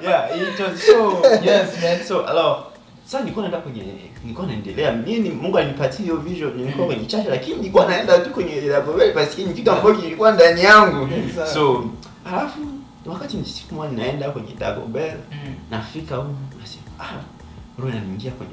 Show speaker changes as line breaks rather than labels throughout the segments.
Yeah, it was so
Yes, man.
so alors sasa nilikuwa naendelea mimi Mungu alinipatia hiyo vision nilikuwa kwenye church lakini nilikuwa naenda tu kwenye laboratory parce que kitu ambacho kilikuwa ndani yangu. So alafu wakati siku moja naenda kwenye Dagobert nafika huko nasema roho inaniingia kwenye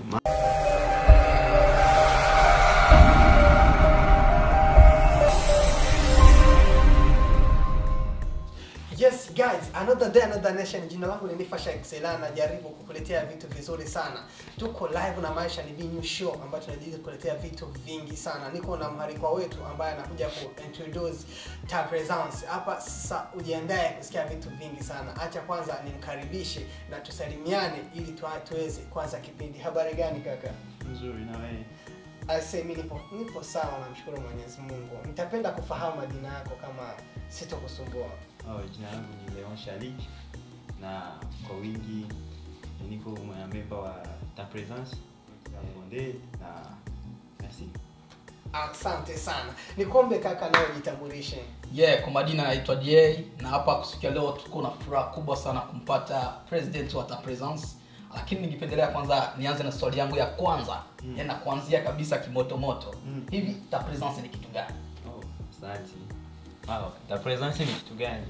Yes guys, another day another nation. Jina langu ni Fasha Excellence, najaribu kukuletea vitu vizuri sana. Tuko live na Maisha ni New Show ambayo tunajaribu kukuletea vitu vingi sana. Niko na mharikwa wetu ambaye anakuja ku introduce ta presence. Hapa sasa ujiandae kusikia vitu vingi sana. Acha kwanza nimkaribishe na tusalimiane ili tuweze kwanza kipindi. Habari gani kaka?
Nzuri na wewe.
Ase mimi nipo sawa, namshukuru Mwenyezi Mungu. Nitapenda kufahamu majina yako kama sitokusumbua.
Jina langu ni Leon Shalik na kwa wingi niko member wa ta presence Bonde na merci.
Asante sana. Nikombe kaka nao jitambulishe.
Kwa majina naitwa DA na hapa kusikia leo tuko na furaha kubwa sana kumpata president wa ta presence. Lakini ningependelea kwanza nianze na story yangu ya kwanza. Na kuanzia kabisa kimoto moto. Hivi ta presence ni kitu gani?
Asante. Wow, ta presence ni kitu gani?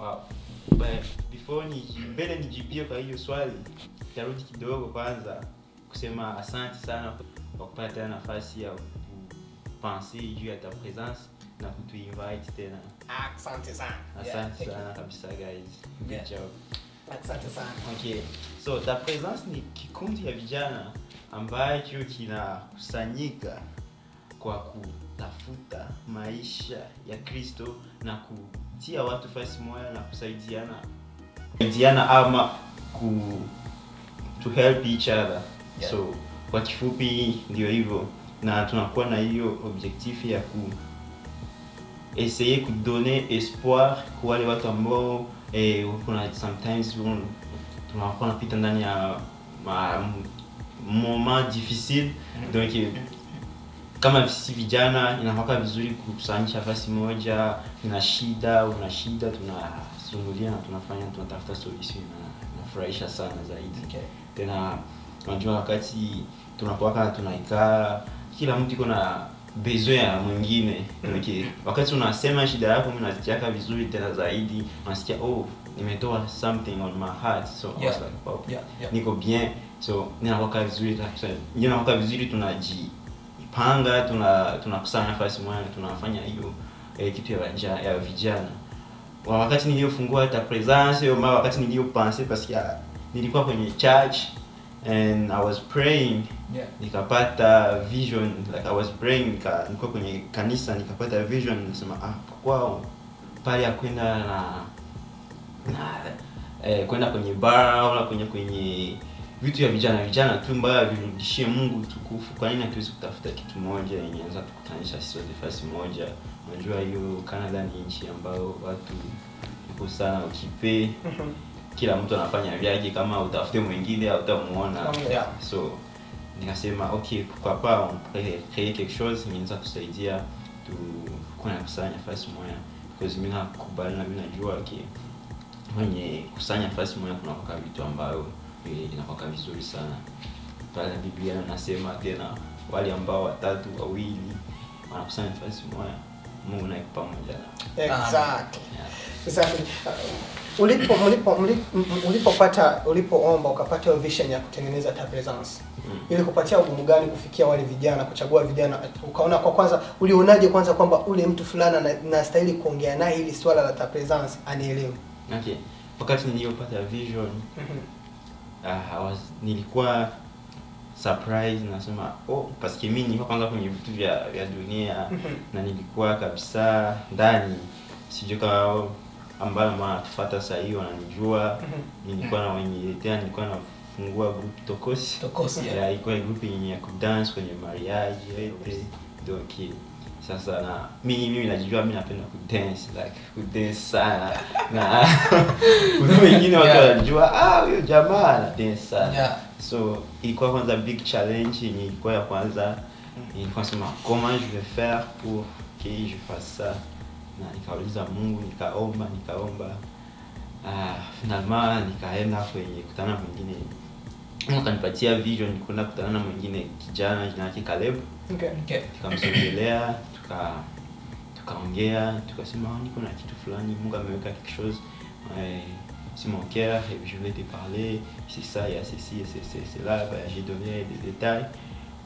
Wow. But before mbele nijibie kwa hiyo swali, tarudi kidogo kwanza kusema asante sana kwa kupata nafasi ya kupenser juu ya ta presence na kutuinvite tena.
Asante sana.
Asante sana kabisa guys. Good job.
Asante sana.
Okay. So ta presence ni kikundi ya vijana ambacho kinakusanyika kwa kutafuta maisha ya Kristo na kutia watu fasi moja na kusaidiana ama to help each other. So kwa kifupi ndio hivyo, na tunakuwa na hiyo objectif ya essayer kudonner espoir kwa wale watu ambao kuna sometimes tunakuwa napita ndani ya moment difficile. Donc kama sisi vijana inakuwa vizuri kukusanyisha nafasi moja, una shida tunasuluhulia na tunatafuta solution na nafurahisha sana zaidi. Tena unajua wakati tunapokuwa tunaikaa kila mtu iko na besoin ya mwingine. Wakati unasema shida yako mnasikia vizuri tena zaidi, unasikia nimetoa something on my heart, so I was like niko bien. So ninakuwa vizuri tunajipanga, tunakusanya nafasi moja, tunafanya hiyo kitu ya vijana. Wakati niliyofungua ta presence wakati niliyopenser parce que nilikuwa kwenye church and I was praying, nikapata vision, like I was praying, nilikuwa kwenye kanisa nikapata vision, nasema kwa pale ya kwenda kwenda kwenye bar au kwenye vitu ya vijana tu mbaya virudishie Mungu tukufu. Kwa nini hatuwezi kutafuta kitu moja yenye inaweza kukutanisha sisi wote fasi moja? Unajua hiyo Canada ni nchi ambayo watu yuko sana ukipe, kila mtu anafanya vyake, kama utafute mwingine au utamuona. So nikasema kwa pa créer quelque chose qui inaweza kusaidia kuna kusanya fasi moja, because mimi nakubali na mimi najua kwenye kusanya fasi moja kuna kwa vitu ambayo inakuwa vizuri sana. Pale Biblia inasema tena wale ambao watatu wawili wanakusanya nafasi moja, Mungu naye pamoja nao.
Exactly. Sasa ulipoomba ukapata vision ya kutengeneza ta presence. Ili kupatia ugumu gani kufikia wale vijana, kuchagua vijana? Ukaona kwa kwanza ulionaje kwanza kwamba ule mtu fulani anastahili kuongea naye ili swala la ta presence anielewe?
Wakati nilipata vision nilikuwa surprise, nasema parce que mimi nilikuwa kwanza kwenye vitu vya dunia na nilikuwa kabisa ndani, sijui kama ambao wanatufuata sasa hivi wananijua. Nilikuwa na wengine nilikuwa nafungua group Tokosi ilikuwa group ya kudance kwenye mariage donc sasa na mimi najijua mimi napenda kudance sana na kuna wengine watu wanajua huyo jamaa ana dance sana. So ilikuwa kwanza big challenge ilikuwa ya kwanza, nilikuwa sema comment je vais faire pour que je fasse ça, na nikauliza Mungu, nikaomba Finalement nikaenda kwenye kutana mwingine. Akanipatia vision kwenda kutana na mwingine kijana jina lake Caleb.
Okay.
Tukamsogelea, tukaongea, tukasema niko na kitu fulani, Mungu ameweka quelque chose sur mon cœur et je voulais te parler, c'est ça, il y a ceci et c'est là, j'ai donné des détails.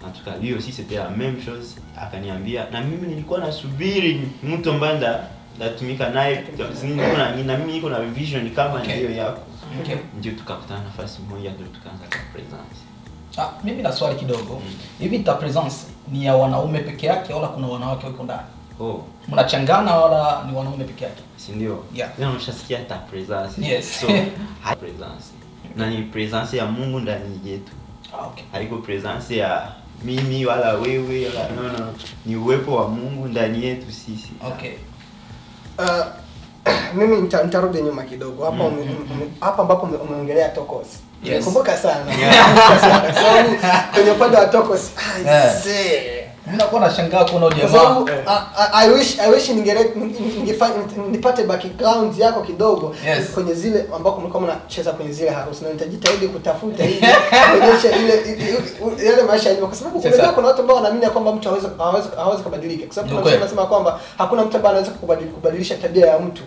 En tout cas, lui aussi c'était la même chose, akaniambia na mimi nilikuwa nasubiri mtu ambaye ndatumika naye, na mimi niko na vision kama ndio yako.
Okay.
Ndio tukakutana nafasi moja ndio tukaanza kwa presence.
Mimi na swali kidogo. Hivi ta presence ni ya wanaume peke yake au kuna wanawake wako ndani? Mnachangana wala ni wanaume peke yake?
Si ndio?
Yeah.
Leo unashasikia ta presence.
Yes.
So, hai presence. Na ni presence ya Mungu ndani yetu.
Okay.
Haiko presence ya mimi wala wewe wala no. Ni uwepo wa Mungu ndani yetu sisi.
Okay.
Mimi nitarudi nyuma kidogo. Hapa ambapo umeongelea Tokos.
Yes.
Kumbuka sana. Sababu kwenye upande wa Tokos,
mimi nakuwa nashangaa kuna jamaa.
I wish nipate background yako kidogo.
Yes.
Kwenye zile ambako mlikuwa mnacheza kwenye zile harusi, na nitajitahidi kutafuta ili kuonyesha ile yale maisha yalivyo, kwa sababu unajua kuna watu ambao wanaamini kwamba mtu hawezi kubadilika, kwa sababu tunasema kwamba hakuna mtu ambaye anaweza kubadilisha tabia ya mtu.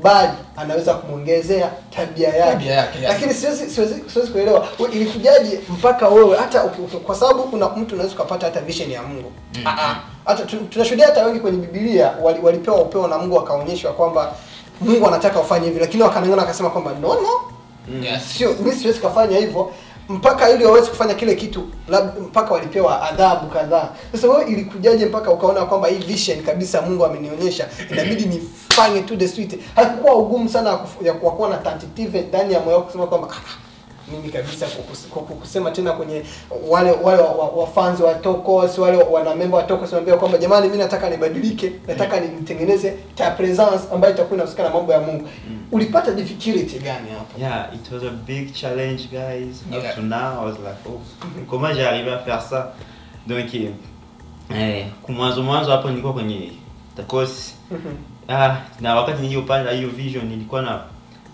Bali anaweza kumuongezea tabia yake. Lakini siwezi kuelewa ilikujaje mpaka wewe hata kwa sababu kuna mtu unaweza kupata hata vision ya Mungu. Hata tunashuhudia hata wengi kwenye Biblia walipewa upeo na Mungu, wakaonyeshwa kwamba Mungu anataka ufanye hivi, lakini wakanangana wakasema kwamba no. Sio, mimi siwezi kufanya hivyo, mpaka ili waweze kufanya kile kitu mpaka walipewa adhabu kadhaa. Sasa wewe ilikujaje mpaka ukaona kwamba hii vision kabisa Mungu amenionyesha, inabidi nifanye to the sweet? Haikuwa ugumu sana ya kuwa na tentative ndani ya moyo kusema kwamba mimi kabisa kusema tena kwenye wale wafans wa Tokos, wale wana member wa Tokos, naambia kwamba jamani, mimi nataka nibadilike, nataka nitengeneze ta presence ambayo itakuwa inahusikana na mambo ya Mungu. Ulipata difficulty gani hapo?
Yeah, it was a big challenge, guys. Up to now, I was like, comment j'ai arrivé à faire ça? Donc, mwanzo hapo nilikuwa kwenye Tokos. Na wakati nilipanda hiyo vision nilikuwa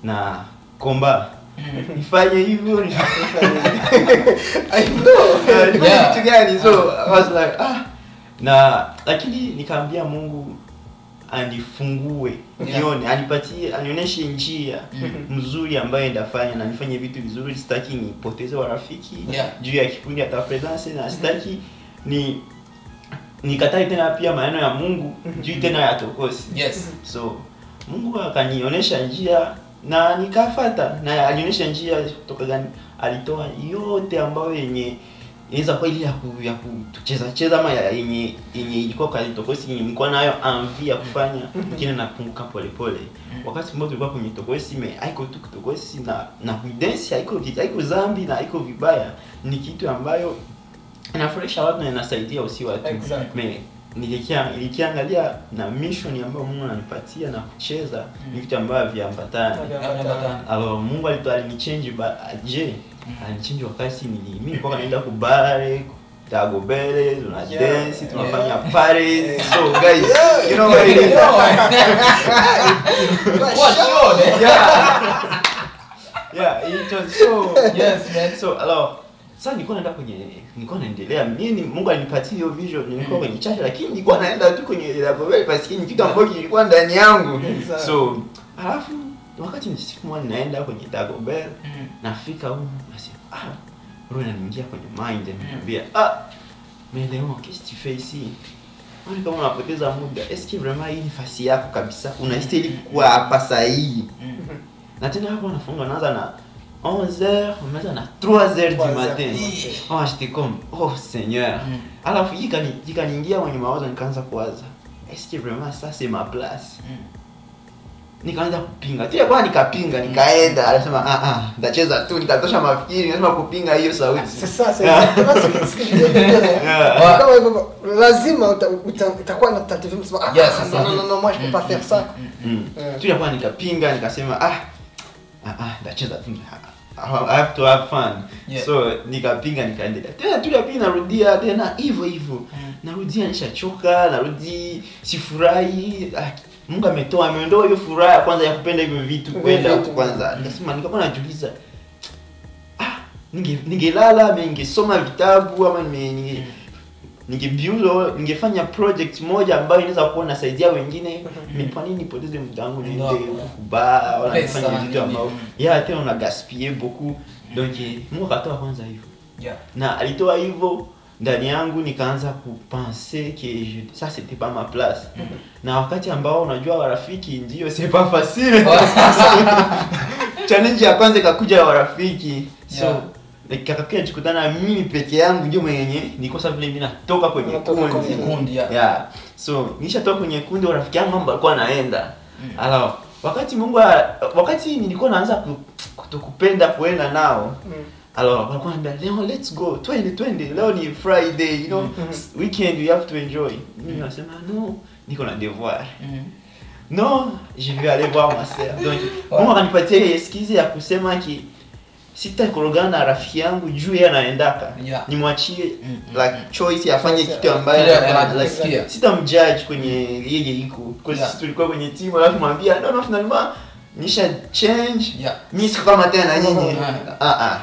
na combat. Nifanye hivyo. I know. Kitu gani? So I was like, lakini nikaambia Mungu anifungue, nione, anionyeshe njia mzuri ambayo ndafanya na nifanye vitu vizuri. Sitaki nipoteze warafiki juu ya kikundi hata presence, na sitaki nikatai tena pia maneno ya Mungu juu tena ya Tokos.
Yes.
So Mungu akanionyesha njia na nikafuata, na alionyesha njia kutoka gani, alitoa yote ambayo yenye inaweza kwa ile ya kucheza ama yenye ilikuwa kwa Tokos, nilikuwa nayo envie ya kufanya, lakini napunguka pole. Wakati mmoja tulikuwa kwenye Tokos, haiko tu Tokos na dance, haiko zambi na haiko vibaya, ni kitu ambayo inafurahisha watu na inasaidia usi watu.
Exactly.
Nilikiangalia na mission ambayo Mungu ananipatia na kucheza ni vitu ambavyo viambatana. Alors Mungu alinichange alichange wakati mimi nilikuwa naenda kubare Dagobele, tuna dance, tunafanya parties. So guys, you know what it is. Yeah, it was so.
Yes, man.
So alors sasa nilikuwa naendelea mimi, Mungu alinipatia hiyo vision, nilikuwa kwenye church, lakini nilikuwa naenda tu kwenye Dagobele parce que kitu ambacho kilikuwa ndani yangu. So alafu wakati siku moja naenda kwenye Dagobele, nafika huko nasema roho inaniingia kwenye mind, ananiambia mais Léon, qu'est-ce que tu fais ici? On kama unapoteza muda. Est-ce que vraiment hii ni nafasi yako kabisa? Unastahili kuwa hapa saa hii. Na tena hapo nafunga naanza na 11h, on met à 3h du matin. J'étais comme Seigneur. Alors ikaniingia kwenye mawazo, nikaanza kuwaza, est-ce que vraiment ça c'est ma place? Nikaanza kupinga. Tia kwa nikapinga, nikaenda, anasema ndacheza tu, nikatosha mafikiri, nikasema kupinga hiyo sauti.
Sasa kama hivyo lazima utakuwa na tatizo msema no, moi je peux pas faire ça.
Tia kwa nikapinga, nikasema ndacheza tu. I have to have fun. So nikapinga, nikaendelea. Tena pia narudia tena hivyo. Narudia nishachoka, narudi sifurahi. Mungu ameondoa hiyo furaha ya kwanza ya kupenda hivyo vitu kwenda
vitu.
kwanza. Nikasema nikakuwa najiuliza ningelala ningesoma vitabu ama ningefanya project moja ambayo inaweza kuwa nasaidia wengine. Ni kwa nini nipoteze muda wangu niende kubaa wala nifanye vitu ambao tena una gaspiller beaucoup. Donc Mungu akatoa kwanza hivyo. Na alitoa hivyo ndani yangu, nikaanza kupenser que ça c'était pas ma place. Na wakati ambao unajua warafiki ndio c'est pas facile. Challenge ya kwanza ikakuja warafiki. So nikakakia jikutana mimi peke yangu ndio mwenye niko sasa vile mimi natoka kwenye kundi. So nishatoka kwenye kundi, rafiki yangu mambo alikuwa anaenda. Alors wakati nilikuwa naanza kutokupenda kuenda nao. Alors walikuwa wananiambia leo let's go, twende leo ni Friday, you know, weekend we have to enjoy. Mimi nasema no, niko na devoir. Non, je vais aller voir ma sœur. Donc Mungu akanipatia excuse ya kusema ki sitakorogana na rafiki yangu juu yeye anaendaka. Nimwachie like choice afanye kitu ambaye anasikia. Sitamjudge kwenye yeye iko. Kwa sababu tulikuwa kwenye timu, alafu mwambia no finalement nisha change. Mimi siko kama tena nyinyi.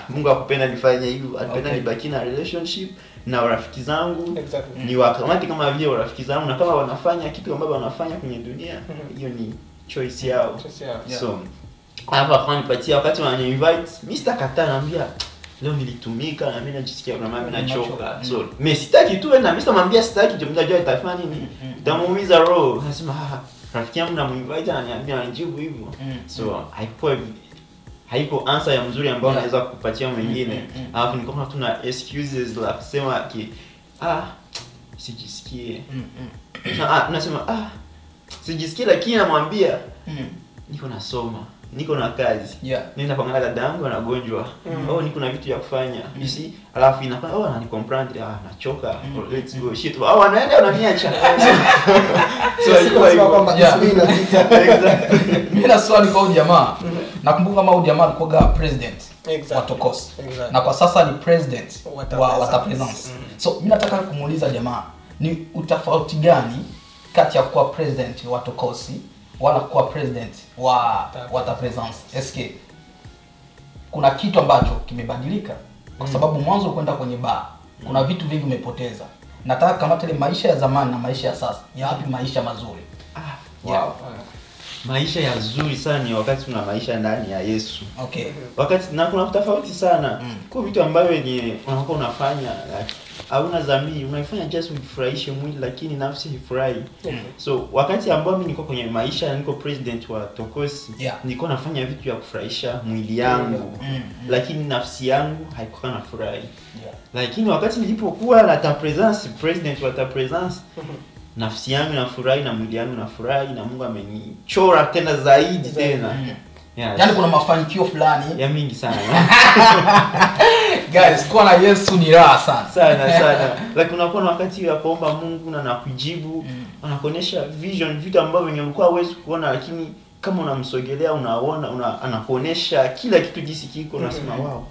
Mungu akupenda nifanye hivyo. Alipenda nibaki na relationship na rafiki zangu. Ni wakamati kama vile rafiki zangu, na kama wanafanya kitu ambacho wanafanya kwenye dunia, hiyo ni choice yao. So hapa kwa nipatia wakati wanani-invite, mimi sitakataa, naambia leo nilitumika na mimi najisikia kama mimi nachoka. So mimi sitaki tu, na mimi sitamwambia sitaki, ndio mtajua itafanya nini. Itamuumiza roho. Nasema rafiki yangu namuinvite ananiambia anijibu hivyo. So haiko answer ya mzuri ambayo naweza kukupatia mwingine. Alafu niko tuna excuses la kusema ki sijisikie. Nasema sijisikie, lakini namwambia niko nasoma, niko na kazi. Nenda kuangalia dada yangu anagonjwa. Niko na vitu ya kufanya. You see? Alafu inapa ananikomprendre, nachoka. Let's go. Shit. Wanaenda wananiacha. So ilikuwa kwamba
discipline na vita.
Exactly. Mimi na swali kwa jamaa. Nakumbuka kama jamaa alikuwa president wa Tokosi. Na kwa sasa ni president wa Watapresence. So mimi nataka kumuuliza jamaa, ni utofauti gani kati ya kuwa president wa Tokosi wala kuwa president wa Watapresence? SK, kuna kitu ambacho kimebadilika? Kwa sababu mwanzo kwenda kwenye bar, kuna vitu vingi umepoteza. Nataka kama tele maisha ya zamani na maisha ya sasa, yapi maisha mazuri?
Maisha ya zuri sana ni wakati una maisha ndani ya Yesu. Wakati na kuna tofauti sana. Kwa vitu ambavyo ni unakuwa unafanya hauna dhamiri, unaifanya just kufurahisha mwili lakini nafsi haifurahi. So wakati ambao mimi niko kwenye maisha, niko president wa Tokosi, niko nafanya vitu vya kufurahisha mwili yangu, lakini nafsi yangu haikuwa na furahi. Lakini wakati nilipokuwa na Watapresence, president wa Watapresence, nafsi yangu inafurahi na mwili yangu inafurahi, na Mungu amenichora tena zaidi tena.
Yaani kuna mafanikio fulani
ya mingi sana.
Guys, kwa na Yesu ni raha sana.
Sana. Like unakuwa na wakati wa kuomba Mungu na nakujibu, anakuonyesha vision, vitu ambavyo ulikuwa huwezi kuona, lakini kama unamsogelea unaona, anakuonyesha kila kitu jinsi kiko, unasema wow,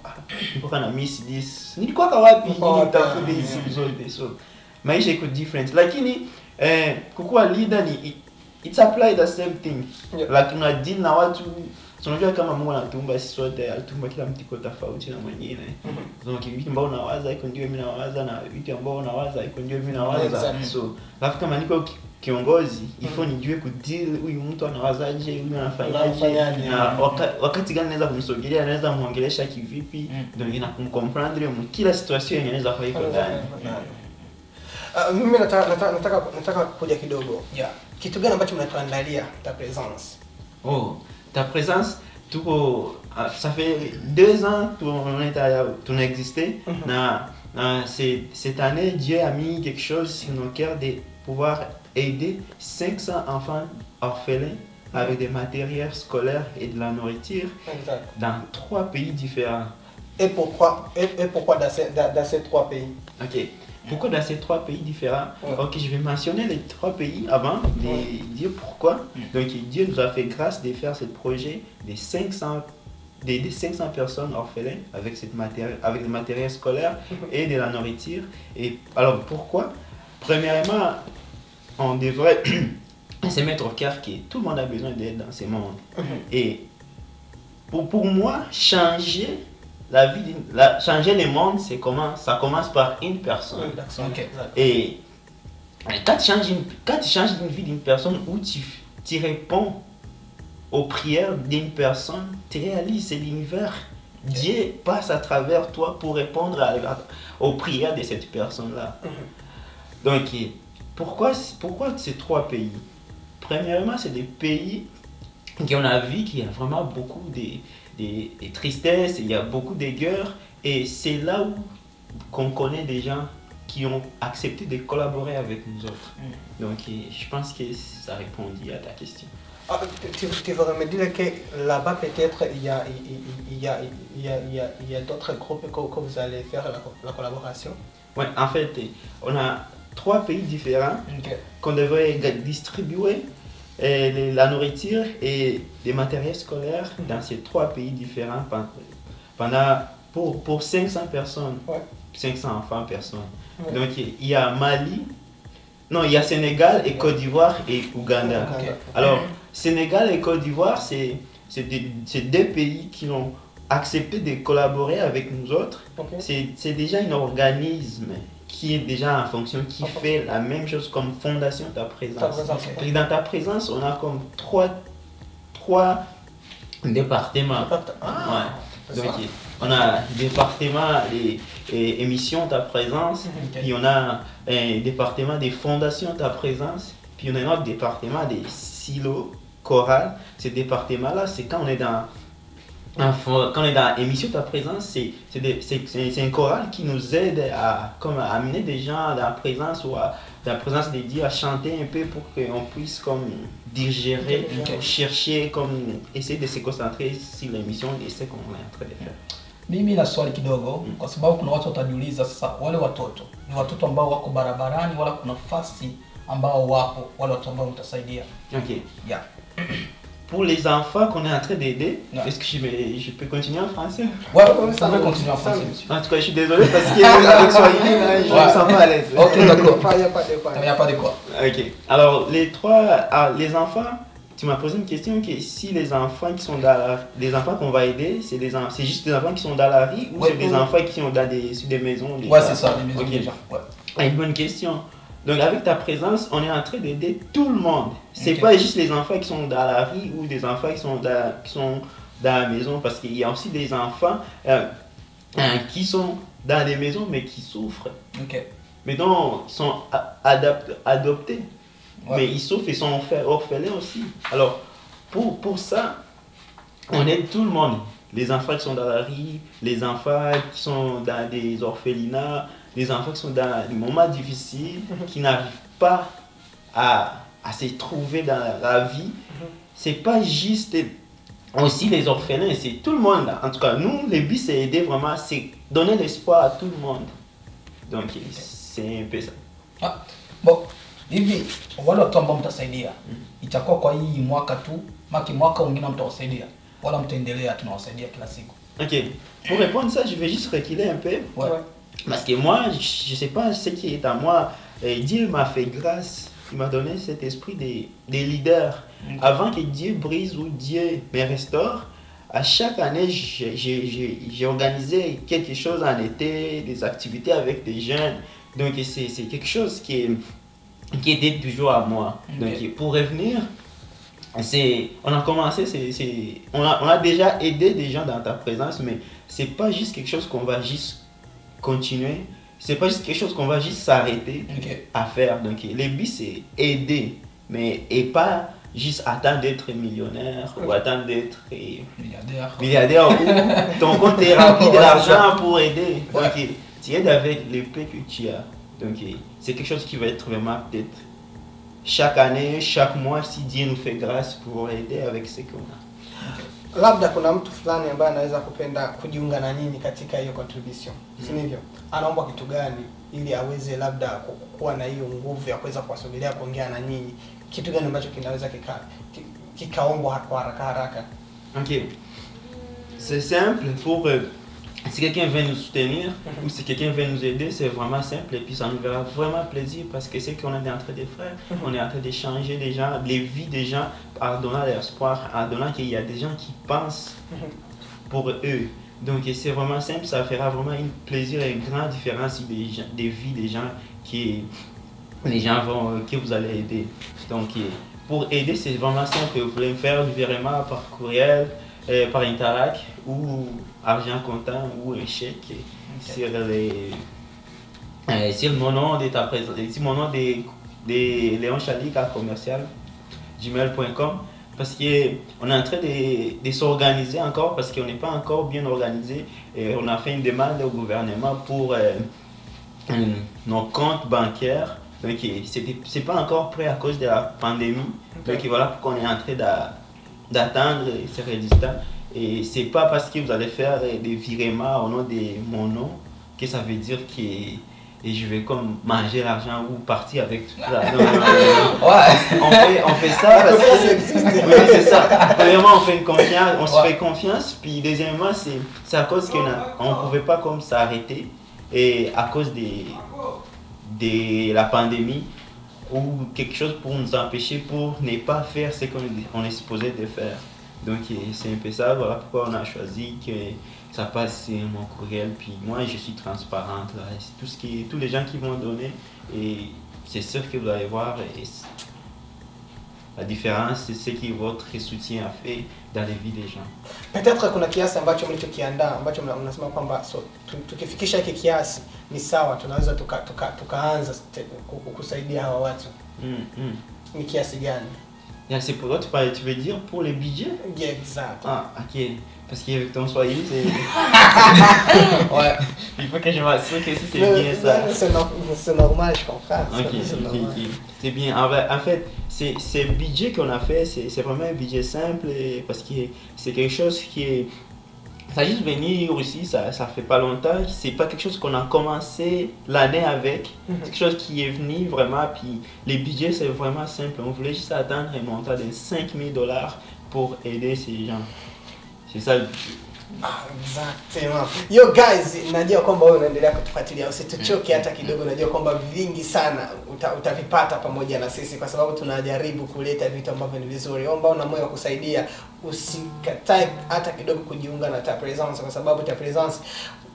nilikuwa na miss this. Nilikuwa wapi nitafuta hizi zote. So maisha iko different, lakini kukuwa leader ni it's apply the same thing. Like una deal na watu, tunajua kama Mungu anatuumba sisi sote, alitumba kila mtu kwa tofauti na mwingine. So vitu ambavyo unawaza iko ndio mimi nawaza, na vitu ambavyo unawaza iko ndio mimi nawaza. So alafu kama niko kiongozi, ifo nijue ku deal huyu mtu anawazaje, huyu anafanyaje, na wakati gani naweza kumsogelea, naweza muongelesha kivipi, ndio ninakumcomprendre kila situation yenye inaweza kuwa iko ndani.
Mimi nataka kuja kidogo. Kitu gani ambacho mnatuandalia Watapresence?
Watapresence ça fait 2 ans qu'on a existé. Cette année, Dieu a mis quelque chose sur nos cœurs de pouvoir aider 500 enfants orphelins avec des matériels scolaires et de la nourriture dans 3 pays différents.
Et pourquoi dans ces 3 pays?
Pourquoi dans ces 3 pays différents? Je vais mentionner les 3 pays avant de dire pourquoi. Donc Dieu nous a fait grâce de faire ce projet d'aider 500 personnes orphelines avec le matériel scolaire et de la nourriture. Et alors pourquoi? Premièrement, on devrait c'est mettre au cœur que tout le monde a besoin d'aide dans ce monde. Et pour moi, changer la vie, changer le monde, ça commence par une personne.
Ok.
Et quand tu changes une vie d'une personne où tu réponds aux prières d'une personne, tu réalises c'est l'univers. Dieu passe à travers toi pour répondre aux prières de cette personne-là. Donc, pourquoi ces 3 pays? Premièrement, c'est des pays qu'on a vu qu'il y a vraiment beaucoup de tristesse, il y a beaucoup de guerres, et c'est là où qu'on connaît des gens qui ont accepté de collaborer avec nous autres. Donc, je pense que ça répondit à ta question.
Ah, tu veux me dire que là-bas peut-être il y a d'autres groupes que vous allez faire la collaboration?
Ouais, en fait, on a 3 pays différents qu'on devrait distribuer la nourriture et des matériels scolaires dans ces 3 pays différents pour 500 personnes, 500 enfants personnes. Donc il y a Mali, non, il y a Sénégal et Côte d'Ivoire et Ouganda. Alors Sénégal et Côte d'Ivoire, c'est 2 pays qui ont accepté de collaborer avec nous autres. C'est déjà un organisme qui est déjà en fonction, qui fait la même chose comme Fondation Ta Présence. Et dans Ta Présence, on a comme 3 départements. Donc, on a le département des émissions Ta Présence, puis on a un département des fondations Ta Présence, puis on a un autre département des silos chorales. Ce département-là, c'est quand on est dans émission Ta Présence, c'est un choral qui nous aide à amener des gens dans la présence ou dans la présence de Dieu, à chanter un peu pour qu'on puisse comme digérer, chercher, essayer de se concentrer sur l'émission et ce qu'on est en train de faire.
Mimi na swali kidogo kwa sababu kuna watu watajiuliza sasa, wale watoto ni watoto ambao wako barabarani wala kuna nafasi ambao wapo wale watu ambao mtasaidia?
Ok.
Yeah.
Pour les enfants qu'on est en train d'aider, est-ce que je peux continuer en français?
Ouais, ça va continuer en français, monsieur.
En tout cas, je suis désolé parce qu'avec Swahili, je ne me sens pas à l'aise.
Ok, d'accord.
Il n'y
a pas de quoi.
Ok. Alors, les enfants, tu m'as posé une question que si les enfants qui sont les enfants qu'on va aider, c'est juste des enfants qui sont dans la rue ou c'est des enfants qui sont sur des maisons?
Ouais, c'est ça, des maisons déjà.
Une bonne question. Donc avec Ta Présence, on est en train d'aider tout le monde. C'est pas juste les enfants qui sont dans la rue ou des enfants qui sont dans la maison, parce qu'il y a aussi des enfants qui sont dans les maisons mais qui souffrent. Mais donc ils sont adoptés. Mais ils souffrent, ils sont orphelins aussi. Alors pour ça, on aide tout le monde. Les enfants qui sont dans la rue, les enfants qui sont dans des orphelinats, les enfants qui sont dans des moments difficiles, qui n'arrivent pas à se trouver dans la vie. C'est pas juste aussi les orphelins, c'est tout le monde là. En tout cas, nous, le but c'est aider vraiment, c'est donner l'espoir à tout le monde. Donc c'est un peu ça.
Ah, bon, hivi wale watu ambao mtasaidia itakuwa kwa hii mwaka tu, mwaka mwingine mtawasaidia wala mtaendelea tunawasaidia kila siku?
Ok, pour répondre ça, je vais juste reculer un peu. Parce que moi, je ne sais pas ce qui est à moi. Dieu m'a fait grâce, il m'a donné cet esprit des leaders. Avant que Dieu brise ou Dieu me restaure, à chaque année, j'ai organisé quelque chose en été, des activités avec des jeunes. Donc c'est quelque chose qui était toujours à moi. Donc pour revenir, on a commencé, on a déjà aidé des gens dans Ta Présence, mais c'est pas juste quelque chose qu'on va juste continuer, c'est pas juste quelque chose qu'on va juste s'arrêter à faire. Donc le but c'est aider, et pas juste attendre d'être millionnaire ou attendre d'être milliardaire ou ton compte est rempli de l'argent pour aider. Donc tu aides avec le peu que tu as. Donc c'est quelque chose qui va être vraiment peut-être chaque année, chaque mois, si Dieu nous fait grâce pour aider avec ce qu'on a.
Labda kuna mtu fulani ambaye anaweza kupenda kujiunga na nyinyi katika hiyo contribution, si ndivyo? Anaomba kitu gani ili aweze labda kuwa na hiyo nguvu ya kuweza kuwasogelea kuongea na nyinyi? Kitu gani ambacho kinaweza kikaombwa kwa haraka?
Ok. C'est simple, si quelqu'un veut nous soutenir ou si quelqu'un veut nous aider, c'est vraiment simple et puis ça nous fera vraiment plaisir parce que c'est qu'on est en train de faire. On est en train de changer des gens, les vies des gens en donnant l'espoir, en donnant qu'il y a des gens qui pensent pour eux. Donc c'est vraiment simple, ça fera vraiment un plaisir et une grande différence des vies des gens que vous allez aider. Donc pour aider, c'est vraiment simple. Vous pouvez me faire du virement par courriel, par Interac ou argent comptant ou un chèque sur mon nom de Léon Chalik à commercial gmail.com parce qu'on est en train de s'organiser encore parce qu'on n'est pas encore bien organisé et on a fait une demande au gouvernement pour nos comptes bancaires. Donc c'est pas encore prêt à cause de la pandémie. Donc voilà pourquoi on est en train d'attendre ces résultats. Et c'est pas parce que vous allez faire des virements au nom de mon nom que ça veut dire que je vais comme manger l'argent ou partir avec tout ça. On fait ça parce que oui, c'est ça. Premièrement, on se fait confiance. Puis deuxièmement, c'est à cause qu'on ne pouvait pas comme s'arrêter et à cause de la pandémie ou quelque chose pour nous empêcher pour ne pas faire ce qu'on est supposé de faire. Donc c'est un peu ça, voilà pourquoi on a choisi que ça passe sur mon courriel. Puis moi je suis transparente là, tous les gens qui vont donner et c'est sûr que vous allez voir la différence, c'est ce que votre soutien a fait dans les vies des gens.
Peut-être kuna kiasi ambacho mlichokiandaa ambacho mnasema kwamba so tukifikisha hiki kiasi ni sawa, tunaweza tukaanza kusaidia hawa watu. Ni kiasi gani?
C'est pour toi, tu veux dire pour les budgets?
Yeah, exact.
Ah, ok. Parce qu'avec ton soyeux, c'est...
Ouais.
Il faut que je m'assure que c'est bien ça.
C'est normal, je comprends.
Ok. C'est bien. En fait, c'est le budget qu'on a fait, c'est vraiment un budget simple parce que c'est quelque chose qui est... Ça juste venir ici, ça fait pas longtemps. C'est pas quelque chose qu'on a commencé l'année avec. C'est quelque chose qui est venu vraiment. Puis les budgets, c'est vraiment simple. On voulait juste atteindre un montant de $5,000 pour aider ces gens. C'est ça le budget.
Exactement. Yo guys, najua kwamba wewe unaendelea kutufuatilia, usituchoke hata kidogo. Najua kwamba vingi sana utavipata pamoja na sisi kwa sababu tunajaribu kuleta vitu ambavyo ni vizuri. Omba una moyo wa kusaidia, usikatae hata kidogo kujiunga na Ta Presence kwa sababu Ta Presence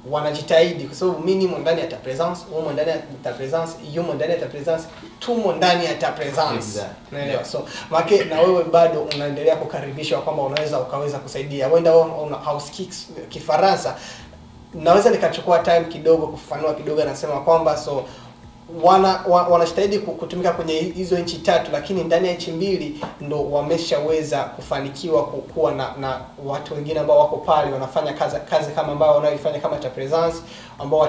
wanajitahidi kwa sababu mimi nimo ndani ya Ta Presence, wewe ndani ya Ta Presence, yumo ndani ya Ta Presence, tumo ndani ya Ta Presence. Unaelewa? So make na wewe bado unaendelea kukaribishwa kwamba ukaweza kusaidia. Wenda wewe hausikii Kifaransa, naweza nikachukua time kidogo kufafanua kidogo. Nasema kwamba so wanajitahidi kutumika kwenye hizo nchi tatu, lakini ndani ya nchi mbili ndo wameshaweza kufanikiwa kuwa na watu wengine ambao wako pale wanafanya kazi kama ambao wanaifanya kama Ta Presence, ambao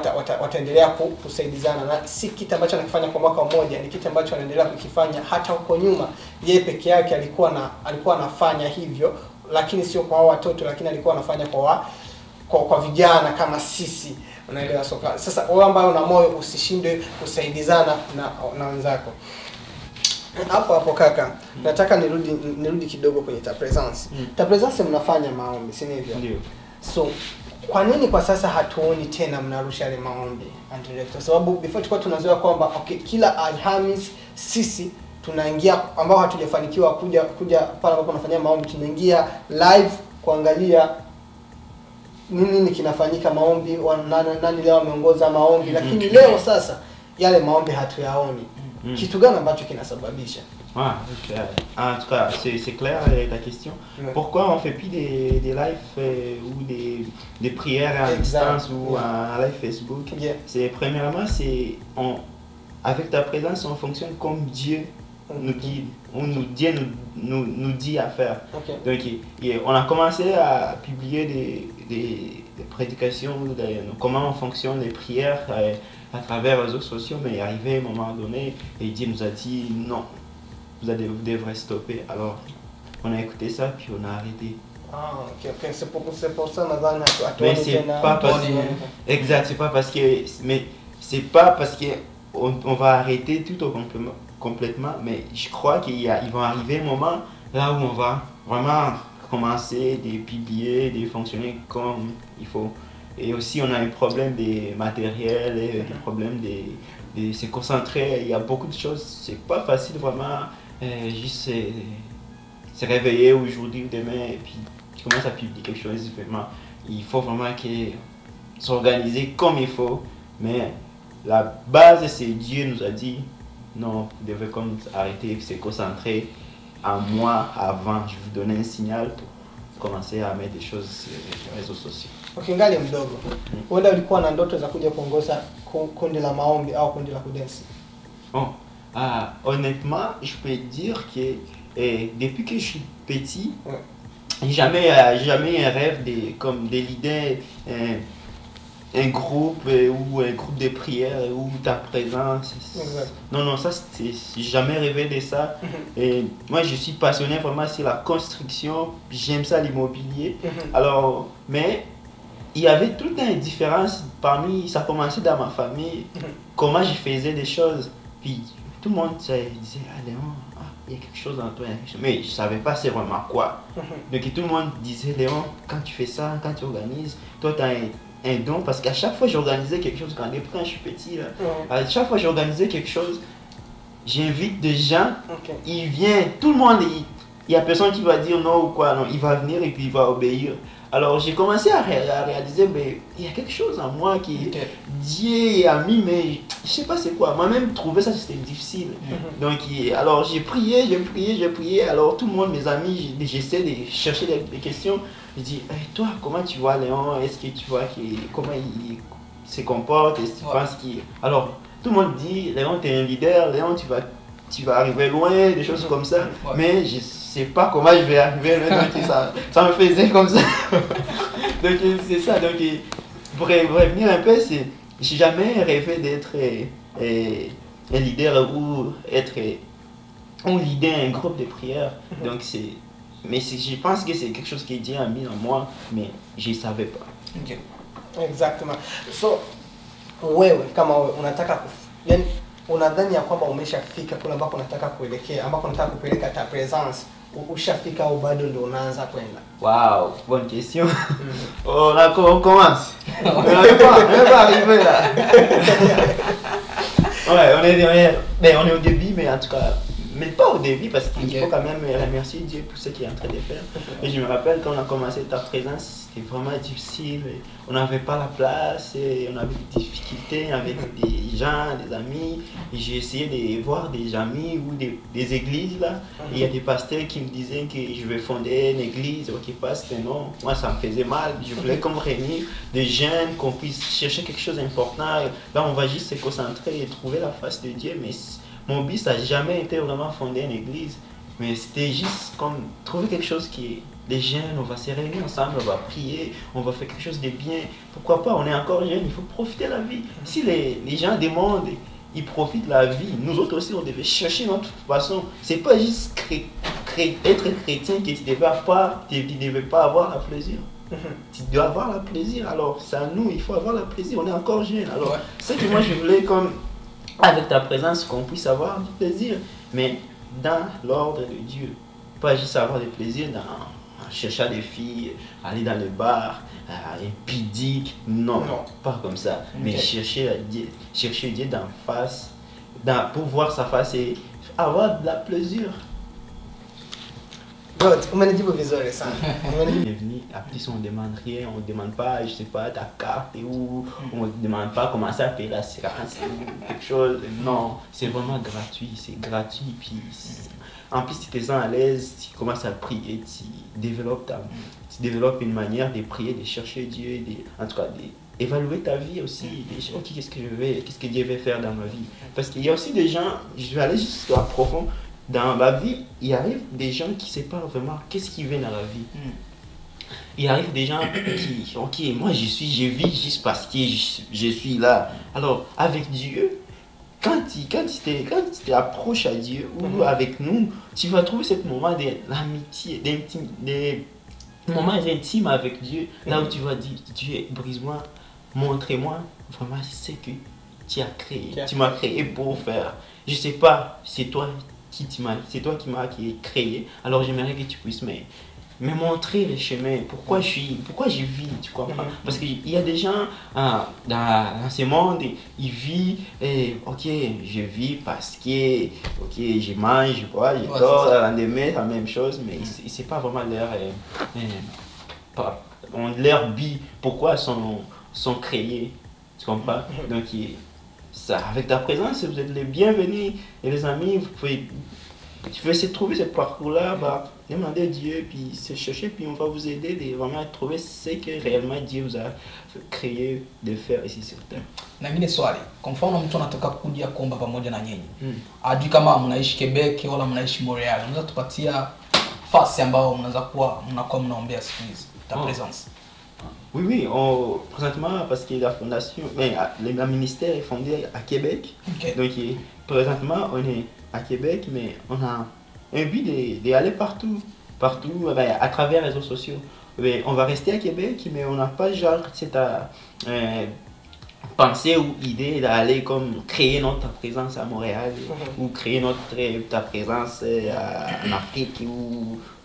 wataendelea kusaidizana. Na si kitu ambacho anakifanya kwa mwaka mmoja, ni kitu ambacho anaendelea kukifanya hata huko nyuma. Yeye peke yake alikuwa anafanya hivyo, lakini sio kwa watoto, lakini alikuwa anafanya kwa vijana kama sisi. Unaelewa? Sasa wewe ambaye una moyo usishinde kusaidizana na wenzako. Hapo kaka, nataka nirudi kidogo kwenye Ta Presence. Ta Presence mnafanya maombi, si ndivyo?
Ndio.
So kwa nini kwa sasa hatuoni tena mnarusha ile maombi Director? Sababu before tulikuwa tunazoea kwamba okay, kila Alhamis sisi tunaingia ambao hatujafanikiwa kuja pale ambapo tunafanya maombi, tunaingia live kuangalia nini kinafanyika maombi, nani leo ameongoza maombi, lakini leo sasa yale maombi hatuyaoni. Kitu gani ambacho kinasababisha?
En tout cas, c'est clair ta question. Pourquoi on fait plus des lives ou des prières à distance ou en live Facebook? C'est premièrement, avec Ta Présence, on fonctionne comme Dieu nous guide, Dieu nous dit à faire. Donc on a commencé à publier des prédications, comment on fonctionne, les prières à travers les réseaux sociaux, mais arrivé à un moment donné, et Dieu nous a dit non, vous devrez stopper. Alors on a écouté ça puis on a arrêté.
Ok, c'est pour ça
mais c'est pas parce que exact, c'est pas parce que on va arrêter tout au complètement, mais je crois qu'il va arriver un moment là où on va vraiment commencer de publier, de fonctionner comme il faut. Et aussi, on a un problème des matériels, et des problèmes de se concentrer. Il y a beaucoup de choses. C'est pas facile vraiment, juste se réveiller aujourd'hui ou demain et puis tu commences à publier quelque chose. Vraiment, il faut vraiment s'organiser comme il faut. Mais la base, c'est Dieu nous a dit, non, vous devez comme arrêter, se concentrer à moi avant. Je vous donner un signal pour commencer à mettre des choses sur les réseaux sociaux.
Ukingali mdogo, wewe ulikuwa na ndoto za kuja kuongoza kundi la maombi au kundi la kudensi?
Bon, honnêtement, je peux dire que depuis que je suis petit, j'ai jamais un rêve comme de leader un groupe ou un groupe de prière où ta présence. Non, ça, j'ai jamais rêvé de ça. Et moi, je suis passionné vraiment sur la construction, j'aime ça l'immobilier. Alors, mais il y avait toute une différence ça commençait dans ma famille, comment je faisais des choses. Puis tout le monde disait, ah Léon, il y a quelque chose en toi. Mais je ne savais pas c'est vraiment quoi. Donc tout le monde disait, Léon, quand tu fais ça, quand tu organises, toi tu as un don. Parce qu'à chaque fois que j'organisais quelque chose, quand je suis petit, là, à chaque fois que j'organisais quelque chose, j'invite des gens, ils viennent, tout le monde, il n'y a personne qui va dire non ou quoi, non, il va venir et puis il va obéir. Alors j'ai commencé à réaliser, mais il y a quelque chose en moi qui Dieu a mis, mais je sais pas c'est quoi. Moi-même trouver ça c'était difficile. Donc alors j'ai prié. Alors tout le monde, mes amis, j'essaie de chercher des questions. Je dis, hey, toi comment tu vois Léon? Est-ce que tu vois comment il se comporte? Est-ce que tu penses qu'il... Alors tout le monde dit, Léon tu es un leader, Léon tu vas arriver loin, des choses comme ça. Mais je sais pas comment je vais arriver loin, donc ça me faisait comme ça. Donc c'est ça, donc pour revenir un peu, j'ai jamais rêvé d'être un leader ou leader un groupe de prière. Donc je pense que c'est quelque chose que Dieu a mis en moi, mais je ne savais pas.
Exactement. So wewe kama wewe unataka yani unadhani ya kwamba umeshafika kule ambako unataka kuelekea, ambako unataka kupeleka ta presence, ushafika au bado ndio unaanza kwenda?
Wow, bonne question. On commence. On va arriver là. Ouais, on est au début, mais en tout cas, mais pas au début parce qu'il faut quand même remercier Dieu pour ce qu'il est en train de faire. Et je me rappelle quand on a commencé ta présence, c'était vraiment difficile. On n'avait pas la place, et on avait des difficultés avec des gens, des amis. Et j'ai essayé de voir des amis ou des églises là. Et il y a des pasteurs qui me disaient que je vais fonder une église. Ok, pasteur, non. Moi, ça me faisait mal. Je voulais comme réunir des jeunes, qu'on puisse chercher quelque chose d'important. Là, on va juste se concentrer et trouver la face de Dieu. Mais mon but, ça n'a jamais été vraiment fonder une église. Mais c'était juste comme trouver quelque chose qui... Les jeunes, on va se réunir ensemble, on va prier, on va faire quelque chose de bien. Pourquoi pas, on est encore jeunes, il faut profiter de la vie. Si les gens demandent, ils profitent de la vie. Nous autres aussi, on devait chercher notre façon. C'est pas juste être chrétien que tu ne devais pas avoir le plaisir. Tu dois avoir le plaisir. Alors, c'est à nous, il faut avoir le plaisir. On est encore jeunes. Alors, c'est que moi, je voulais comme, avec ta présence, qu'on puisse avoir du plaisir. Mais dans l'ordre de Dieu. Pas juste avoir du plaisir en cherchant des filles, aller dans le bar, aller pidique. Non, pas comme ça. Mais chercher Dieu d'en face, pour voir sa face et avoir de la plaisir.
Good, umenijibu vizuri sana.
Bienvenue, après on ne demande rien, on ne demande pas, je sais pas, ta carte et où, on ne demande pas comment ça payer l'assurance ou quelque chose. Non, c'est vraiment gratuit, puis en plus tu te sens à l'aise, tu commences à prier, tu développes une manière de prier, de chercher Dieu, en tout cas d'évaluer ta vie aussi, ok, qu'est-ce que Dieu veut faire dans ma vie. Parce qu'il y a aussi des gens, je vais aller jusqu'à profond. Dans ma vie, il arrive des gens qui ne savent pas vraiment qu'est-ce qui vient dans la vie. Il arrive des gens qui, ok, moi je vis juste parce que je suis là. Alors, avec Dieu, quand tu t'approches à Dieu ou avec nous, tu vas trouver ce moment de l'amitié, des moments intimes avec Dieu, là où tu vas dire, Dieu, brise-moi, montre-moi vraiment ce que tu as créé. Tu m'as créé pour faire. Je ne sais pas, c'est toi qui m'as créé, alors j'aimerais que tu puisses me montrer le chemin, pourquoi je vis, tu comprends? Parce qu'il y a des gens dans ce monde, ils vivent, ok, je vis parce que, ok, je mange, je bois, je dors, le lendemain, la même chose, mais c'est pas vraiment leur vie, pourquoi sont créés, tu comprends? Donc, ça, avec ta présence, vous êtes les bienvenus, et les amis, tu peux essayer de trouver ce parcours-là, demander à Dieu, puis se chercher, puis on va vous aider de vraiment trouver ce que réellement Dieu vous a créé de faire ici sur terre.
Na ngine swali, kwa mfano mtu anataka kuja kuomba pamoja na nyinyi. Ajui kama mnaishi Quebec wala mnaishi Montreal. Unaweza tupatia fasi ambao mnakuwa mnaombea siku hizi ta présence.
Oui, présentement, parce que la fondation, le ministère est fondé à Québec. Okay. Donc, présentement, on est à Québec, mais on a un but d'aller partout, à travers les réseaux sociaux. Mais on va rester à Québec, mais on n'a pas genre cette pensée ou idée d'aller comme créer notre présence à Montréal ou créer ta présence en Afrique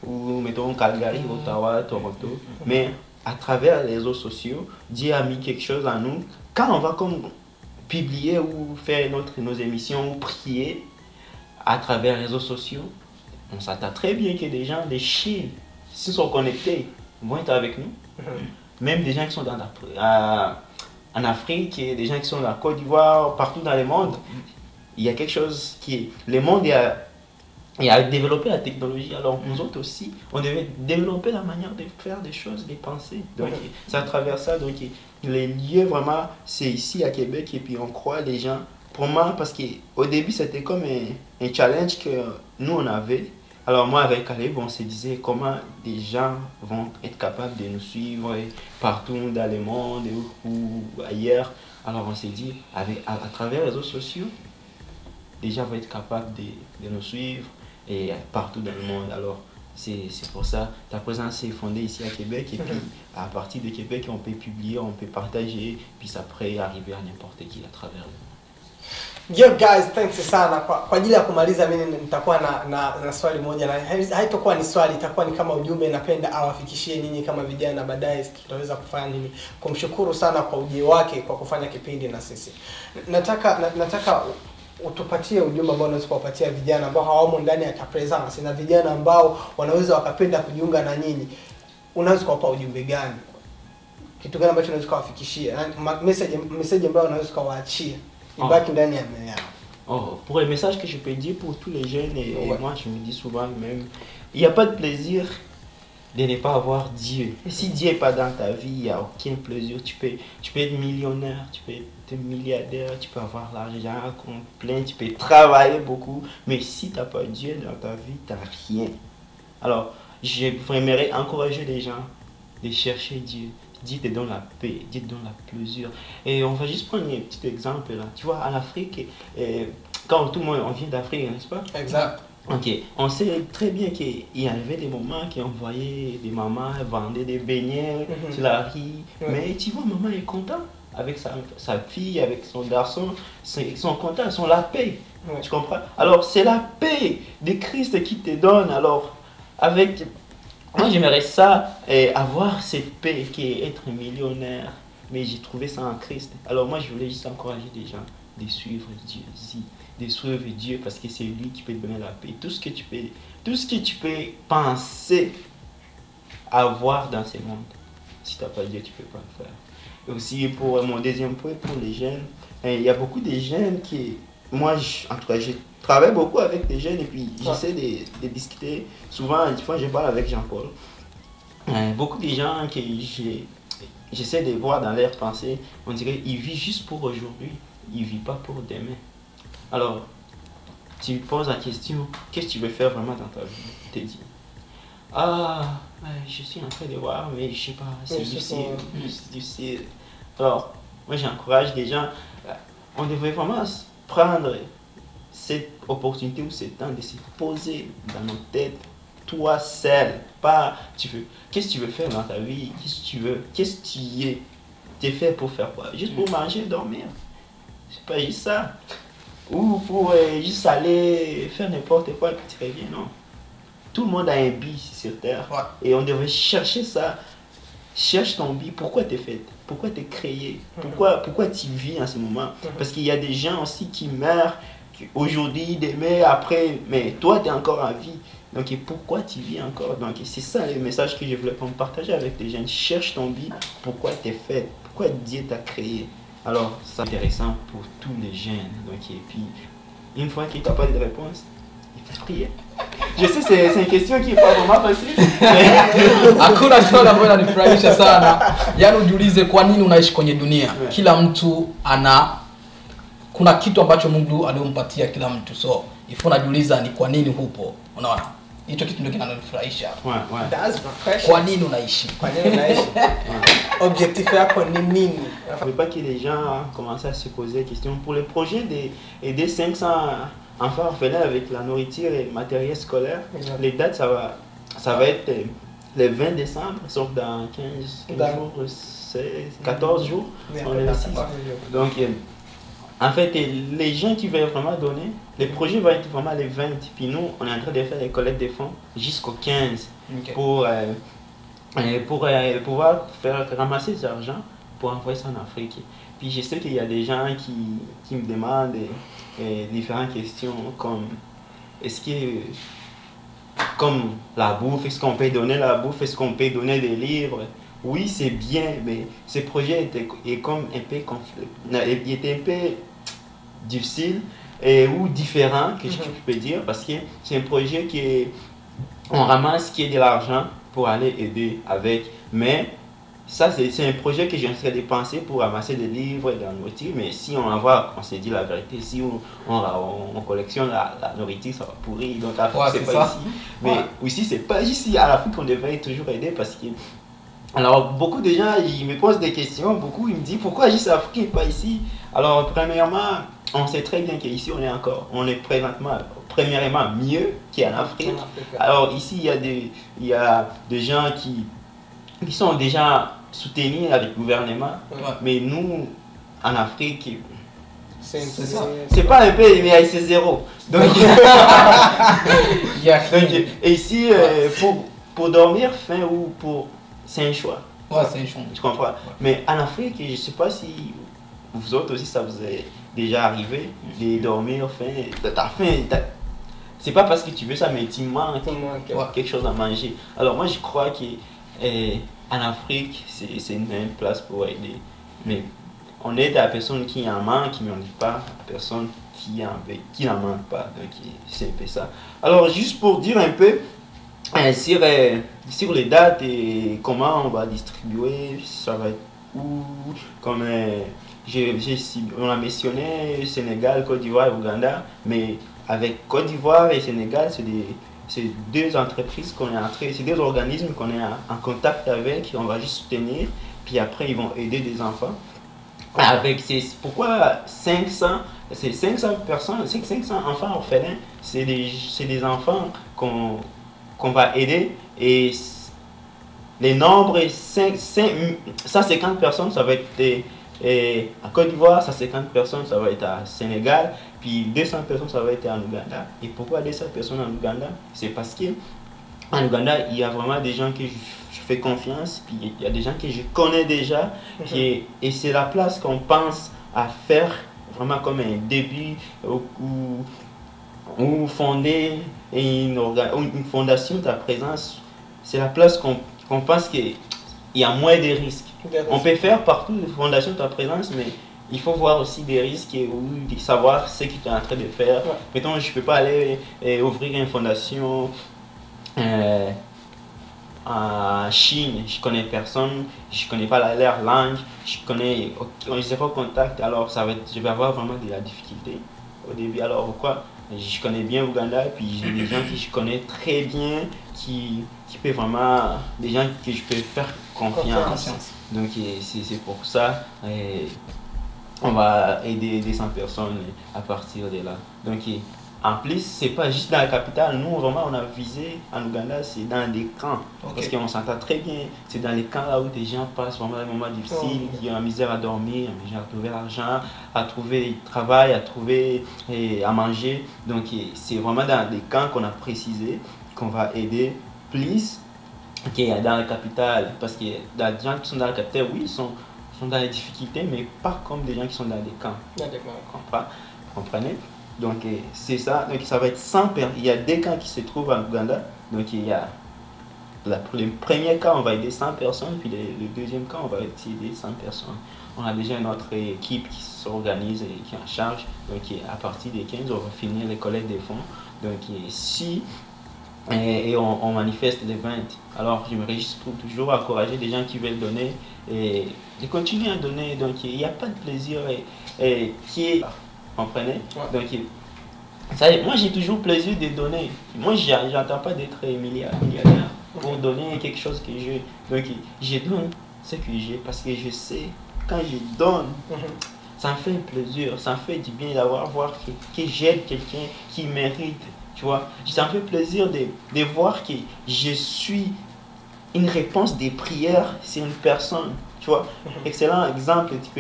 ou mettons Calgary, Ottawa, Toronto. Mais à travers les réseaux sociaux, Dieu a mis quelque chose en nous. Quand on va comme publier ou faire nos émissions ou prier à travers les réseaux sociaux, on s'attend très bien que des gens de Chine, s'ils sont connectés, vont être avec nous. Même des gens qui sont en Afrique, des gens qui sont en Côte d'Ivoire, partout dans le monde. Il y a quelque chose qui... Le monde a développé la technologie. Alors nous autres aussi, on devait développer la manière de faire des choses, de penser. Donc c'est à travers ça. Donc les lieux vraiment, c'est ici à Québec et puis on croit les gens. Pour moi, parce qu'au début c'était comme un challenge que nous on avait. Alors moi avec Caleb, on se disait comment des gens vont être capables de nous suivre partout dans le monde ou ailleurs. Alors on s'est dit, à travers les réseaux sociaux, les gens vont être capables de nous suivre et partout dans le monde. Alors c'est pour ça, ta présence est fondée ici à Québec et puis à partir de Québec, on peut publier, on peut partager, puis ça pourrait arriver à n'importe qui à travers le monde.
Yo guys, thanks sana kwa ajili ya kumaliza. Mimi nitakuwa na swali moja, na haitakuwa ni swali, itakuwa ni kama ujumbe napenda awafikishie ninyi kama vijana, baadaye tutaweza kufanya nini kumshukuru sana kwa ujio wake kwa kufanya kipindi na sisi. Nataka utupatie ujumbe ambao unaweza kuwapatia vijana ambao hawamo ndani ya presence na vijana ambao wanaweza wakapenda kujiunga na nyinyi. Unaweza kuwapa ujumbe gani? Kitu gani ambacho unaweza kuwafikishia? Message ambayo unaweza kuwaachia
pour le message que je peux dire pour tous les jeunes, et moi je me dis souvent même, il n'y a pas de plaisir de ne pas avoir Dieu. Si Dieu n'est pas dans ta vie, il n'y a aucun plaisir. Tu peux être millionnaire, tu peux être milliardaire, tu peux avoir l'argent plein, tu peux travailler beaucoup, mais si tu n'as pas Dieu dans ta vie, tu n'as rien. Alors, j'aimerais encourager les gens de chercher Dieu. Dieu te donne la paix, Dieu te donne la plaisir. Et on va juste prendre un petit exemple là. Tu vois, en Afrique, quand tout le monde, on vient d'Afrique, n'est-ce pas?
Exact.
Ok, on sait très bien qu'il y avait des moments qu'on voyait des mamans vendre des beignets sur la rue. Mais tu vois, maman est contente avec sa fille, avec son garçon. Ils sont contents, ils sont la paix. Tu comprends? Alors, c'est la paix de Christ qui te donne. Alors, avec... Moi, j'aimerais ça, avoir cette paix qui est être millionnaire, mais j'ai trouvé ça en Christ. Alors moi, je voulais juste encourager les gens de suivre Dieu, de suivre Dieu, parce que c'est lui qui peut te donner la paix. Tout ce que tu peux penser avoir dans ce monde, si tu n'as pas Dieu, tu ne peux pas le faire. Et aussi, pour mon deuxième point, pour les jeunes, il y a beaucoup de jeunes qui... Moi, en tout cas, je travaille beaucoup avec des jeunes et puis j'essaie de discuter. Souvent, une fois, je parle avec Jean-Paul. Beaucoup de gens que j'essaie de voir dans leurs pensées, on dirait qu'ils vivent juste pour aujourd'hui, ils ne vivent pas pour demain. Alors, tu me poses la question, qu'est-ce que tu veux faire vraiment dans ta vie? Tu te dis, je suis en train de voir, mais je ne sais pas, c'est difficile. Alors, moi, j'encourage les gens, on devrait vraiment prendre cette opportunité ou ce temps de se poser dans nos têtes, toi seul, pas qu'est-ce que tu veux faire dans ta vie, qu'est-ce que tu es fait pour faire quoi? Juste pour manger, dormir, c'est pas juste ça, ou pour juste aller faire n'importe quoi et puis tu reviens, non. tout le monde a un but sur Terre.
Ouais.
Et on devrait chercher ça. Cherche ton but, pourquoi tu es fait, pourquoi tu es créé, pourquoi tu vis en ce moment. Parce qu'il y a des gens aussi qui meurent aujourd'hui, demain, après, mais toi tu es encore en vie. Donc et pourquoi tu vis encore. Donc c'est ça le message que je voulais partager avec les jeunes. Cherche ton but, pourquoi tu es fait, pourquoi Dieu t'a créé. Alors c'est intéressant pour tous les jeunes. Donc, et puis une fois qu'il n'y a pas de réponse, il faut prier. Je sais c'est une question qui n'est pas vraiment facile.
Hakuna swali ambalo linanifurahisha sana. Yaani ujiulize kwa nini unaishi kwenye dunia. Kila mtu kuna kitu ambacho Mungu aliompatia kila mtu. So, ifo unajiuliza ni kwa nini hupo. Unaona? Hicho kitu ndio kinanifurahisha.
That's the question.
Kwa nini unaishi?
Kwa nini unaishi? Objectif yako ni nini?
Il ne faut pas que les gens commencent à se poser des questions. Pour le projet d'aider 500 enfants orphelins avec la nourriture et matériel scolaire, les dates, ça va être le 20 décembre, sauf dans 15 jours, 16, 14 jours. On est le 6. Donc, en fait, les gens qui veulent vraiment donner, le projet va être vraiment les 20. Puis nous, on est en train de faire les collectes de fonds jusqu'au 15 pour pouvoir ramasser cet argent pour envoyer ça en Afrique. Puis je sais qu'il y a des gens qui me demandent différentes questions comme est-ce que comme la bouffe, est-ce qu'on peut donner la bouffe, est-ce qu'on peut donner des livres? Oui, c'est bien, mais ce projet est comme un peu il était un peu difficile ou différent, que je peux dire, parce que c'est un projet on ramasse qui est de l'argent pour aller aider avec, mais ça c'est un projet que j'ai en train de penser pour ramasser des livres et de la nourriture, mais si on envoie, on se dit la vérité, si on collectionne la nourriture, ça va pourrir, donc c'est pas ici. Mais aussi, c'est pas ici, à l'Afrique, on devrait toujours aider parce que alors, beaucoup de gens, ils me posent des questions, beaucoup, ils me disent pourquoi juste l'Afrique et pas ici. Alors, premièrement, on sait très bien qu'ici, on est présentement, premièrement, mieux qu'en Afrique. Alors, ici, il y a des gens qui sont déjà soutenus avec le gouvernement, mais nous, en Afrique, c'est pas un peu, mais c'est zéro. Donc, et ici, pour dormir faim ou pour... C'est un choix.
Ouais, c'est un choix.
Tu comprends? Mais en Afrique, je ne sais pas si vous autres aussi, ça vous est déjà arrivé de dormir faim. T'as faim. C'est pas parce que tu veux ça, mais tu manques quelque chose à manger. Alors moi, je crois qu'en Afrique, c'est une place pour aider. Mais on aide à la personne qui en manque, mais on n'aide pas à la personne qui n'en manque pas. Donc c'est un peu ça. Alors juste pour dire un peu, sur les dates et comment on va distribuer, ça va être où, comme on a mentionné Sénégal, Côte d'Ivoire et Ouganda, mais avec Côte d'Ivoire et Sénégal, c'est deux entreprises c'est deux organismes qu'on est en contact avec, on va juste soutenir, puis après ils vont aider des enfants. Pourquoi 500 personnes, 500 enfants orphelins, c'est des enfants qu'on va aider et les nombres 150 personnes ça va être à Côte d'Ivoire, 150 personnes ça va être à Sénégal, puis 200 personnes ça va être en Ouganda. Et pourquoi 200 personnes en Ouganda? C'est parce que en Ouganda il y a vraiment des gens que je fais confiance, puis il y a des gens que je connais déjà et c'est la place qu'on pense à faire vraiment comme un début ou fonder une fondation de la présence. C'est la place qu'on pense qu'il y a moins de risques. On peut faire partout une fondation de la présence, mais il faut voir aussi des risques ou savoir ce que tu es en train de faire. Mettons, je ne peux pas aller ouvrir une fondation en Chine, je connais personne, je connais pas leur langue, on zéro contact, alors je vais avoir vraiment de la difficulté au début. Alors pourquoi? Je connais bien Ouganda, puis j'ai des gens que je connais très bien, qui peuvent vraiment, des gens que je peux faire confiance. Donc c'est pour ça, on va aider 200 personnes à partir de là. Donc en plus, c'est pas juste dans la capitale, nous vraiment on a visé en Ouganda, c'est dans des camps, parce qu'on s'entend très bien, c'est dans les camps là où des gens passent vraiment des moments difficiles, qui ont la misère à dormir, à trouver l'argent, à trouver du travail, à trouver à manger. Donc c'est vraiment dans des camps qu'on a précisé qu'on va aider plus qu'il y a dans la capitale. Parce que des gens qui sont dans la capitale, oui, sont dans les difficultés, mais pas comme des gens qui sont dans des camps. Vous comprenez? Donc c'est ça. Donc ça va être 100 personnes. Il y a des camps qui se trouvent en Ouganda. Donc il y a pour le premier cas, on va aider 100 personnes, puis le deuxième cas, on va aider 100 personnes. On a déjà notre équipe qui s'organise et qui est en charge. Donc à partir des 15, on va finir les collectes des fonds. Donc si on manifeste les 20. Alors je me réjouis pour toujours encourager des gens qui veulent donner et de continuer à donner. Donc il n'y a pas de plaisir qui est... Vous comprenez? Donc moi j'ai toujours plaisir de donner. Moi j'attends pas d'être milliardaire pour donner quelque chose que j'ai. Donc je donne ce que j'ai parce que je sais quand je donne, ça me fait plaisir, ça me fait du bien voir que j'aide quelqu'un qui mérite. Tu vois, ça me fait plaisir de voir que je suis une réponse des prières sur une personne. Tu vois, excellent exemple, tu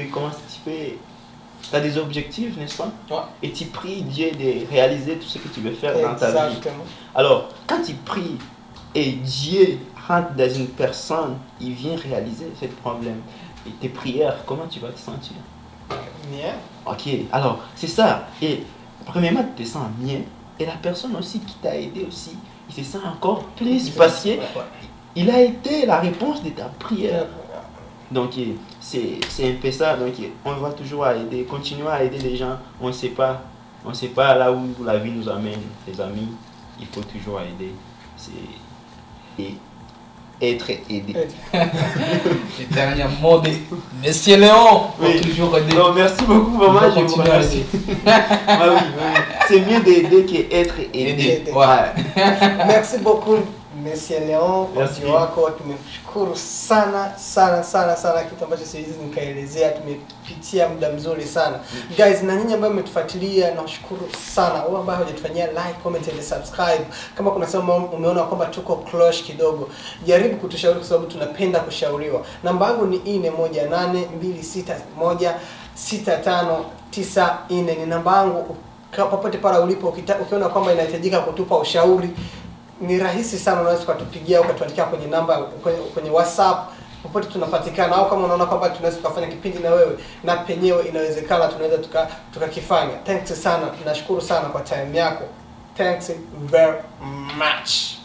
as des objectifs, n'est-ce pas? Et tu pries Dieu de réaliser tout ce que tu veux faire dans ta vie. Alors, quand tu pries et Dieu rentre dans une personne, il vient réaliser ce problème. Et tes prières, comment tu vas te sentir?
Bien.
Ok, alors c'est ça. Et premièrement, tu te sens bien. Et la personne aussi qui t'a aidé aussi, il se sent encore plus parce qu'il a été la réponse de ta prière. Donc c'est un peu ça. Donc on va toujours aider, continuer à aider les gens. On ne sait pas là où la vie nous amène, les amis. Il faut toujours aider. Et être aidé.
Les derniers mots de Monsieur Léon, pour toujours aider.
Non, merci beaucoup, maman, je vous remercie. Oui. C'est mieux d'aider qu'être aidé.
Merci beaucoup Monsieur Leon kwa ujio wako. Tumeshukuru sana kitu ambacho siwezi nikaelezea. Tumepitia muda mzuri sana guys, na nyinyi ambao mmetufuatilia nashukuru sana. Wao ambao hawajatufanyia like, comment and subscribe, kama kuna sema umeona kwamba tuko close kidogo, jaribu kutushauri kwa sababu tunapenda kushauriwa. Namba yangu ni 41826165994 ni namba yangu. Popote pale ulipo ukiona kwamba inahitajika kutupa ushauri, ni rahisi sana, unaweza kutupigia au kutuandikia kwenye namba kwenye WhatsApp. Popote tunapatikana, au kama unaona kwamba tunaweza kufanya kipindi na wewe na penyewe inawezekana, tunaweza tukakifanya. Thanks sana, tunashukuru sana kwa time yako. Thanks very much.